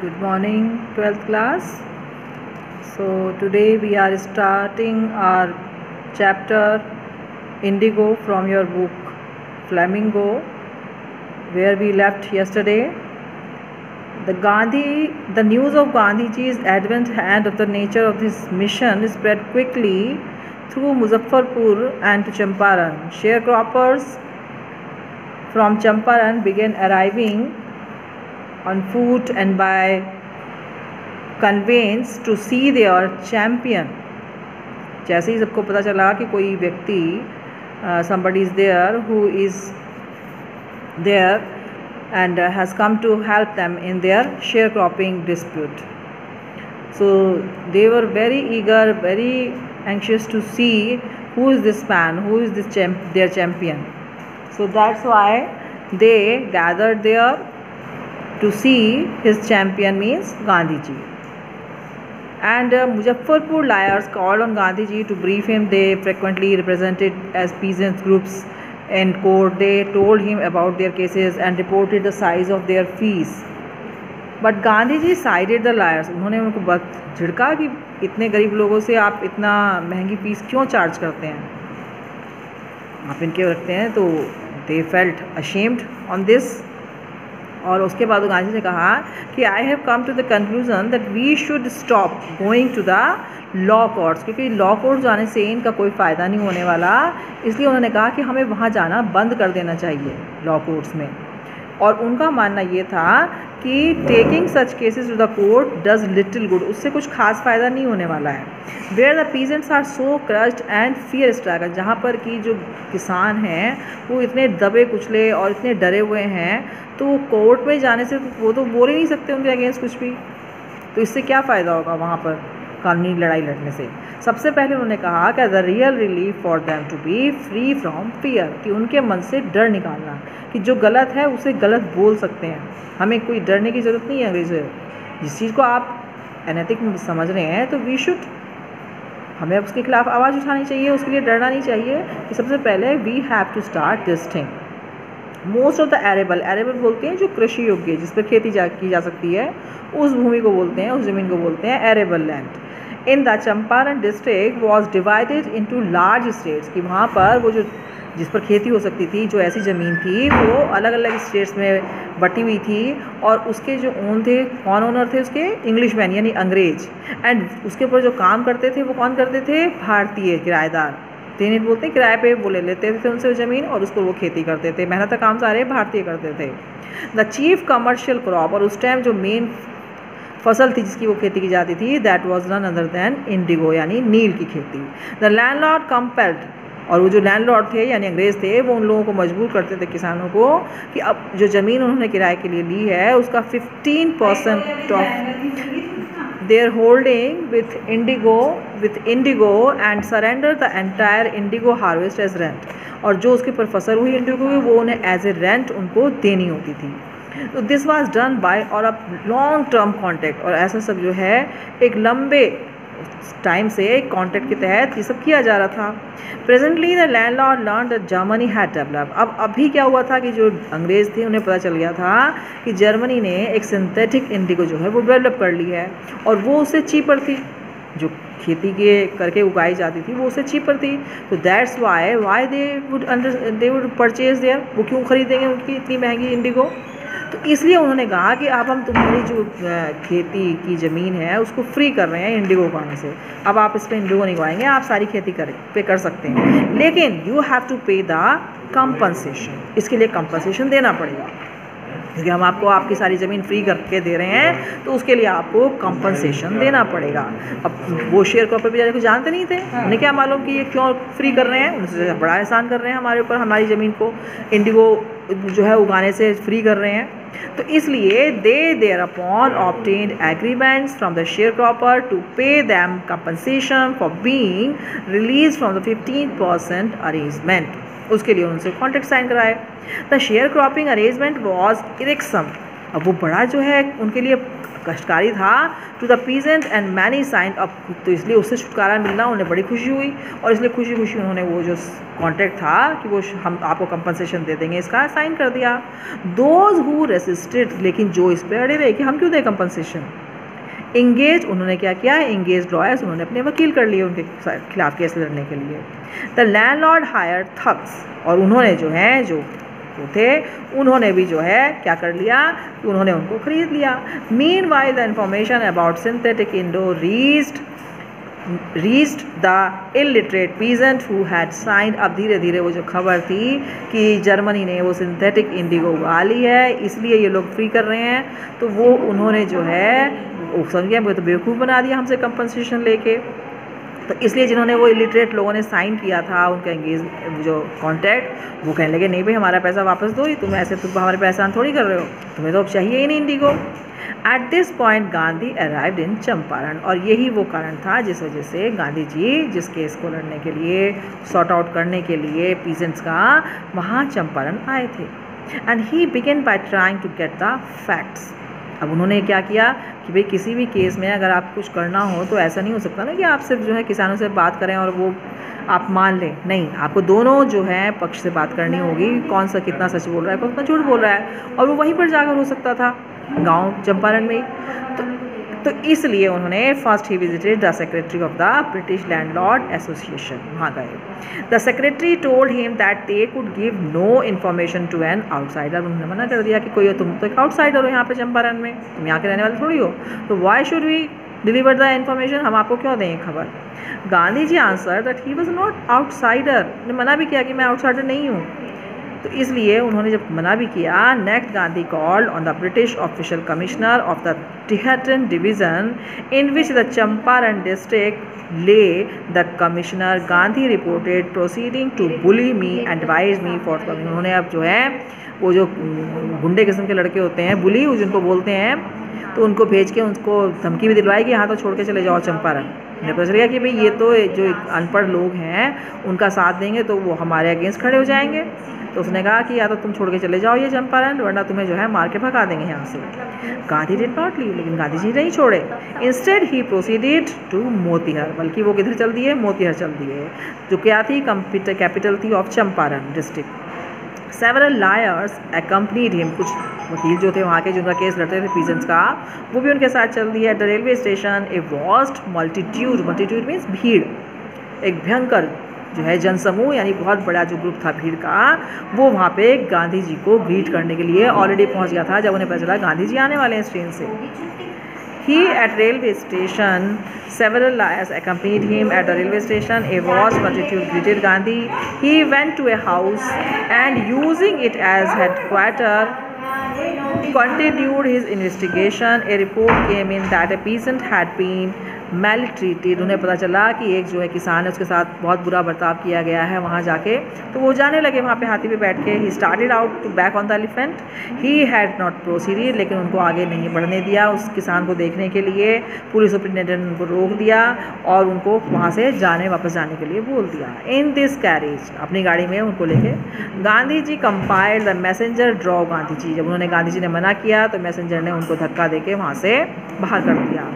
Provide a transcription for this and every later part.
Good morning, 12th class. So today we are starting our chapter Indigo from your book Flamingo, where we left yesterday. The news of Gandhiji's advent and of the nature of his mission spread quickly through Muzaffarpur and to Champaran. Sharecroppers from Champaran began arriving on foot and by conveyance to see their champion. जैसे ही सबको पता चला कि कोई व्यक्ति somebody is there who is there and has come to help them in their sharecropping dispute. So they were very eager, very anxious to see who is this man, who is this their champion. So that's why they gathered there to see his champion, means Gandhiji. And Muzaffarpur liars called on Gandhiji to brief him. They frequently represented as peasant groups in court. They told him about their cases and reported the size of their fees. But Gandhiji sided the liars. उन्होंने उनको बहुत झिड़का कि इतने गरीब लोगों से आप इतना महंगी फीस क्यों चार्ज करते हैं, आप इनके रखते हैं. तो they felt ashamed on this. और उसके बाद गांधी ने कहा कि I have come to the conclusion that we should stop going to the law courts, क्योंकि लॉ कोर्ट जाने से इनका कोई फ़ायदा नहीं होने वाला. इसलिए उन्होंने कहा कि हमें वहाँ जाना बंद कर देना चाहिए लॉ कोर्ट्स में. और उनका मानना ये था कि taking such cases to the court does little good, उससे कुछ खास फ़ायदा नहीं होने वाला है. Where the peasants are so crushed and fear struggle, जहाँ पर कि जो किसान हैं वो इतने दबे कुचले और इतने डरे हुए हैं, तो कोर्ट में जाने से वो तो बोल ही नहीं सकते उनके अगेंस्ट कुछ भी. तो इससे क्या फ़ायदा होगा वहाँ पर कानूनी लड़ाई लड़ने से. सबसे पहले उन्होंने कहा कि the real relief for them to be free from fear, कि उनके मन से डर निकालना, कि जो गलत है उसे गलत बोल सकते हैं, हमें कोई डरने की ज़रूरत नहीं है. अंग्रेज़ों जिस चीज़ को आप अनैतिक समझ रहे हैं तो वी शुड, हमें उसके खिलाफ आवाज़ उठानी चाहिए, उसके लिए डरना नहीं चाहिए. कि सबसे पहले we have to start this thing. Most of the arable बोलते हैं जो कृषि योग्य, जिस पर खेती की जा सकती है, उस भूमि को बोलते हैं, उस ज़मीन को बोलते हैं arable land. In the Champaran district was divided into large states, कि वहाँ पर वो जो जिस पर खेती हो सकती थी, जो ऐसी ज़मीन थी, वो अलग अलग स्टेट्स में बटी हुई थी. और उसके जो ओन थे, कौन ओनर थे उसके, इंग्लिशमैन यानी अंग्रेज. एंड उसके ऊपर जो काम करते थे वो कौन करते थे, भारतीय किराएदार. तेनिट बोलते हैं, किराए पे वो ले लेते थे उनसे ज़मीन और उसको वो खेती करते थे. मेहनत का काम सारे भारतीय करते थे. द चीफ कमर्शियल क्रॉप, और उस टाइम जो मेन फसल थी जिसकी वो खेती की जाती थी, that was none other than indigo, यानी नील की खेती. द लैंडलॉर्ड कंपेल्ड, और वो जो लैंडलॉर्ड थे यानी अंग्रेज़ थे, वो उन लोगों को मजबूर करते थे, किसानों को, कि अब जो ज़मीन उन्होंने किराए के लिए ली है उसका 15% of their holding with indigo and surrender the entire indigo harvest as rent, और जो उसके ऊपर फसल हुई इंडिगो की वो उन्हें एज ए रेंट उनको देनी होती थी. तो दिस वाज डन बाय और अ लॉन्ग टर्म कॉन्ट्रैक्ट, और ऐसा सब जो है एक लंबे टाइम से एक कॉन्ट्रैक्ट के तहत ये सब किया जा रहा था. Presently the landlord learn that Germany had developed, अब अभी क्या हुआ था कि जो अंग्रेज़ थे उन्हें पता चल गया था कि जर्मनी ने एक सिंथेटिक इंडिगो जो है वो डेवलप कर ली है, और वो उससे चीपर थी, जो खेती के करके उगाई जाती थी वो उससे चीपर थी. तो that's why they would purchase there, वो क्यों खरीदेंगे उनकी इतनी महंगी इंडिगो. तो इसलिए उन्होंने कहा कि अब हम तुम्हारी जो खेती की ज़मीन है उसको फ्री कर रहे हैं इंडिगो उगाने से. अब आप इस पर इंडिगो नहीं उगाएंगे, आप सारी खेती कर सकते हैं, लेकिन यू हैव टू पे द कंपनसेशन. इसके लिए कंपनसेशन देना पड़ेगा, क्योंकि हम आपको आपकी सारी ज़मीन फ्री करके दे रहे हैं, तो उसके लिए आपको कंपनसेशन देना पड़ेगा. अब वो शेयर क्रॉपर बेचारे को जानते नहीं थे, उन्हें क्या मालूम कि ये क्यों फ्री कर रहे हैं, उनसे बड़ा एहसान कर रहे हैं हमारे ऊपर, हमारी ज़मीन को इंडिगो जो है उगाने से फ्री कर रहे हैं. तो इसलिए they thereupon obtained agreements from the share cropper to pay them compensation for being release from the 15% arrangement. उसके लिए उनसे कॉन्ट्रैक्ट साइन कराए. The share cropping arrangement was irksome, अब वो बड़ा जो है उनके लिए कष्टकारी था to the peasant and many sign अब, तो इसलिए उससे छुटकारा मिलना उन्हें बड़ी खुशी हुई और इसलिए खुशी खुशी उन्होंने वो जो कॉन्ट्रैक्ट था कि वो हम आपको कंपनसेशन दे देंगे इसका साइन कर दिया। दोज हु रेसिस्टेड, लेकिन जो इस पर अड़े रहे कि हम क्यों दें कंपनसेशन, इंगेज, उन्होंने क्या किया, इंगेज लॉयर्स, उन्होंने अपने वकील कर लिए उनके खिलाफ केस लड़ने के लिए। द लैंडलॉर्ड हायर थग्स, और उन्होंने जो है जो वो थे उन्होंने भी जो है क्या कर लिया कि उन्होंने उनको खरीद लिया। Meanwhile the information about synthetic Indo reached the illiterate peasant who had signed. अब धीरे धीरे वो जो खबर थी कि जर्मनी ने वो सिंथेटिक इंडिगो उगा ली है इसलिए ये लोग फ्री कर रहे हैं, तो वो उन्होंने जो है वो समझ गए तो बेवकूफ़ बना दिया हमसे कंपनसेशन लेके। तो इसलिए जिन्होंने वो इलिटरेट लोगों ने साइन किया था उनका एंगेज जो कॉन्ट्रैक्ट, वो कहने लगे नहीं भाई हमारा पैसा वापस दो, तुम ऐसे तुम हमारे पैसा थोड़ी कर रहे हो, तुम्हें तो अब चाहिए ही नहीं Indigo. At this point Gandhi arrived in Champaran, और यही वो कारण था जिस वजह से गांधी जी जिस केस को लड़ने के लिए सॉर्ट आउट करने के लिए पीजेंट्स का वहाँ चंपारण आए थे। And he began by trying to get the facts. अब उन्होंने क्या किया कि भाई किसी भी केस में अगर आप कुछ करना हो तो ऐसा नहीं हो सकता ना कि आप सिर्फ जो है किसानों से बात करें और वो आप मान लें, नहीं, आपको दोनों जो है पक्ष से बात करनी होगी, कौन सा कितना सच बोल रहा है कौन कितना झूठ बोल रहा है, और वो वहीं पर जाकर हो सकता था गांव चंपारण में। तो इसलिए उन्होंने first he visited the secretary of the British landlord association, वहाँ गए। The secretary told him that they could give no information to an outsider. उन्होंने मना कर दिया कि कोई तुम तो एक आउटसाइडर हो यहाँ पे चंपारण में, तुम यहाँ के रहने वाले थोड़ी हो, तो why should we deliver the information, हम आपको क्यों दें खबर। Gandhi ji answer that he was not outsider, उन्होंने मना भी किया कि मैं आउटसाइडर नहीं हूँ। तो इसलिए उन्होंने जब मना भी किया, next Gandhi called on the British official commissioner of the टिहटन division in which the Champaran district lay. The commissioner Gandhi reported proceeding to bully me and advise me for. उन्होंने अब जो है वो जो गुंडे किस्म के लड़के होते हैं बुली जिनको बोलते हैं, तो उनको भेज के उनको धमकी भी दिलवाई कि यहाँ तो छोड़ के चले जाओ चंपारण। मुझे पता चल गया कि भाई ये तो जो अनपढ़ लोग हैं उनका साथ देंगे तो वो हमारे अगेंस्ट खड़े हो जाएंगे। तो उसने कहा कि या तो तुम छोड़ के चले जाओ ये चंपारण, वरना तुम्हें जो है मार के भगा देंगे यहाँ से। गांधी डिड नॉट लीव, लेकिन गांधी जी नहीं छोड़े। Instead he proceeded to Motihari, बल्कि वो किधर चल दिए, मोतीहार चल दिए, जो क्या थी कैपिटल थी of Champaran district. Several lawyers accompanied him, कुछ वकील जो थे वहाँ के जिनका केस लड़ते थे पीजेंट्स का, वो भी उनके साथ चल दिए। At the railway station a vast multitude means भीड़, एक भयंकर जो है जनसमूह यानी बहुत बड़ा जो ग्रुप था भीड़ का, वो वहाँ पे गांधी जी को ग्रीट करने के लिए ऑलरेडी पहुँच गया था जब उन्हें पता चला गांधी जी आने वाले हैं इस ट्रेन से। He at railway station, several liars accompanied him at the railway station. A vast multitude greeted Gandhi. He went to a house and using it as headquarters, continued his investigation. A report came in that a peasant had been maltreated. उन्हें पता चला कि एक जो है किसान है उसके साथ बहुत बुरा बर्ताव किया गया है वहाँ जाके, तो वो जाने लगे वहाँ पे हाथी पे बैठ के। He started out to back on the elephant, he had not proceeded, लेकिन उनको आगे नहीं बढ़ने दिया उस किसान को देखने के लिए। पुलिस सुपरिटेंडेंट ने उनको रोक दिया और उनको वहाँ से वापस जाने के लिए बोल दिया। इन दिस कैरेज, अपनी गाड़ी में उनको लेके Gandhi ji compiled the messenger draw Gandhi ji. जब उन्होंने गांधी जी ने मना किया तो मैसेंजर ने उनको धक्का देके वहाँ से बाहर कर दिया।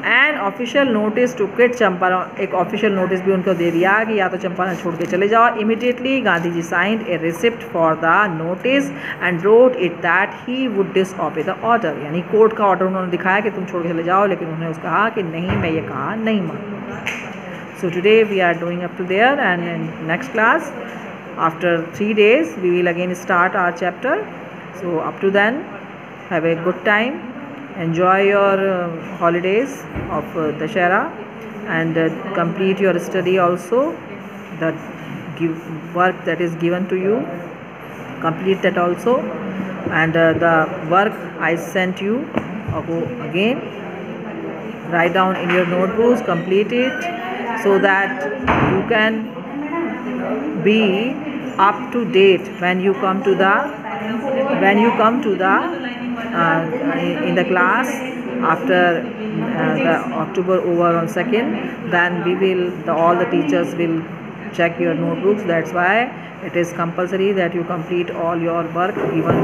An official notice to quit Champaran, एक ऑफिशियल नोटिस भी उनको दे दिया कि या तो चंपारण छोड़ के चले जाओ। Immediately Gandhi ji signed a receipt for the notice and wrote it that he would disobey the order, यानी कोर्ट का ऑर्डर उन्होंने दिखाया कि तुम छोड़ के चले जाओ, लेकिन उन्होंने उसका कहा कि नहीं, मैं ये कहा नहीं मानूंगा। So today we are doing up to there and in next class after 3 days we will again start our chapter. So up to then, have a good time. Enjoy your holidays of Dashera and complete your study also. The work that is given to you, complete that also. And the work I sent you again, write down in your notebooks, complete it so that you can be up to date when you come to the in the class after the October over on 2nd. Then we will all the teachers will check your notebooks. That's why it is compulsory that you complete all your work given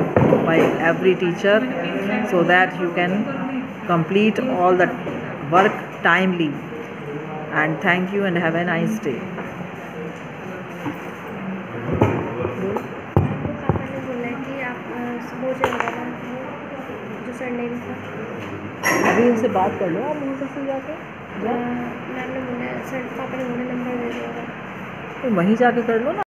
by every teacher, so that you can complete all the work timely. And thank you and have a nice day. पापा ने बोला है कि आप हो जाएगा ना जो संडे का। अभी उनसे बात कर लो आप वहाँ से जाके। मैम ने बोला पापा ने बोला नंबर दे दो, तो वहीं जाके कर लो ना।